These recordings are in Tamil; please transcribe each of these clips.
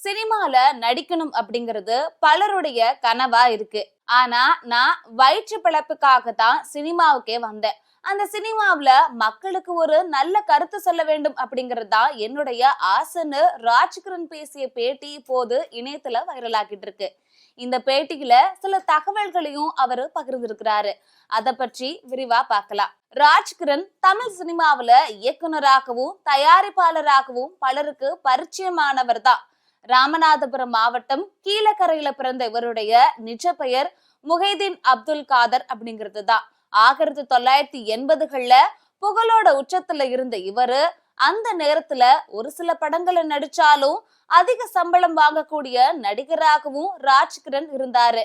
சினிமால நடிக்கணும் அப்படிங்கிறது பலருடைய கனவா இருக்கு. ஆனா நான் வயிற்று பிழைப்புக்காக தான் சினிமாவுக்கே வந்தேன். அந்த சினிமாவுல மக்களுக்கு ஒரு நல்ல கருத்து சொல்ல வேண்டும் அப்படிங்கிறது தான் என்னுடைய ஆசைன்னு ராஜ்கிரண் பேசிய பேட்டி இப்போது இணையத்துல வைரல் ஆகிட்டு இருக்கு. இந்த பேட்டியில சில தகவல்களையும் அவரு பகிர்ந்திருக்கிறாரு. அத பற்றி விரிவா பார்க்கலாம். ராஜ்கிரண் தமிழ் சினிமாவுல இயக்குனராகவும் தயாரிப்பாளராகவும் பலருக்கு பரிச்சயமானவர் தான். ராமநாதபுரம் மாவட்டம் கீழக்கரையில பிறந்த இவருடைய நிஜ பெயர் முஹைதீன் அப்துல் காதர் அப்படிங்கிறது தான். 1980கள்ல புகழோட உச்சத்துல இருந்த இவரு அந்த நேரத்துல ஒரு சில படங்களை நடிச்சாலும் அதிக சம்பளம் வாங்கக்கூடிய நடிகராகவும் ராஜ்கிரண் இருந்தாரு.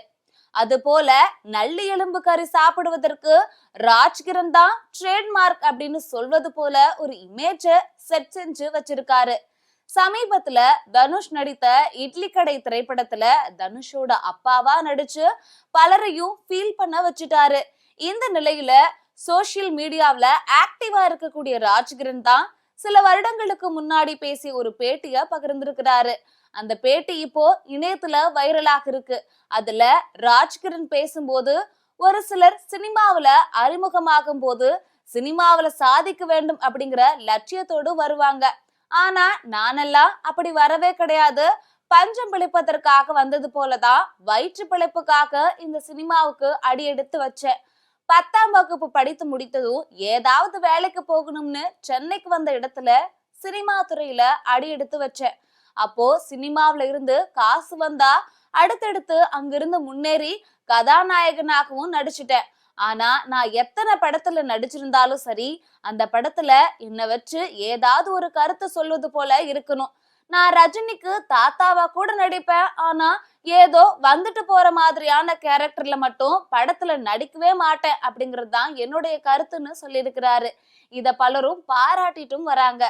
அது போல நல்லி எலும்பு கறி சாப்பிடுவதற்கு ராஜ்கிரண் தான் ட்ரேட்மார்க் அப்படின்னு சொல்வது போல ஒரு இமேஜ செட் செஞ்சு வச்சிருக்காரு. சமீபத்துல தனுஷ் நடித்த இட்லி கடை திரைப்படத்துல தனுஷோட அப்பாவா நடிச்சு பலரையும் ஃபீல் பண்ண வச்சுட்டாரு. இந்த நிலையில சோசியல் மீடியாவில ஆக்டிவா இருக்கக்கூடிய ராஜ்கிரண் தான் சில வருடங்களுக்கு முன்னாடி பேசிய ஒரு பேட்டிய பகிர்ந்திருக்கிறாரு. அந்த பேட்டி இப்போ இணையத்துல வைரலாக இருக்கு. அதுல ராஜ்கிரண் பேசும்போது ஒரு சிலர் சினிமாவில அறிமுகமாகும் போது சினிமாவில சாதிக்க வேண்டும் அப்படிங்கிற லட்சியத்தோடு வருவாங்க. ஆனா நானெல்லாம் அப்படி வரவே கிடையாது. பஞ்சம் பிழைப்பதற்காக வந்தது போலதான் வயிற்று பிழைப்புக்காக இந்த சினிமாவுக்கு அடி எடுத்து வச்சேன். 10ஆம் வகுப்பு படித்து முடித்ததும் ஏதாவது வேலைக்கு போகணும்னு சென்னைக்கு வந்த இடத்துல சினிமா துறையில அடி எடுத்து வச்சேன். அப்போ சினிமாவில இருந்து காசு வந்தா அடுத்தடுத்து அங்கிருந்து முன்னேறி கதாநாயகனாகவும் நடிச்சுட்டேன். ஆனா நான் எத்தனை படத்துல நடிச்சிருந்தாலும் சரி, அந்த படத்துல என்னை வச்சு ஏதாவது ஒரு கருத்தை சொல்வது போல இருக்கணும். நான் ரஜினிக்கு தாத்தாவா கூட நடிப்பேன். ஆனா ஏதோ வந்துட்டு போற மாதிரியான கேரக்டர்ல மட்டும் படத்துல நடிக்கவே மாட்டேன் அப்படிங்கிறது தான் என்னுடைய கருத்துன்னு சொல்லியிருக்கிறாரு. இத பலரும் பாராட்டிட்டும் வராங்க.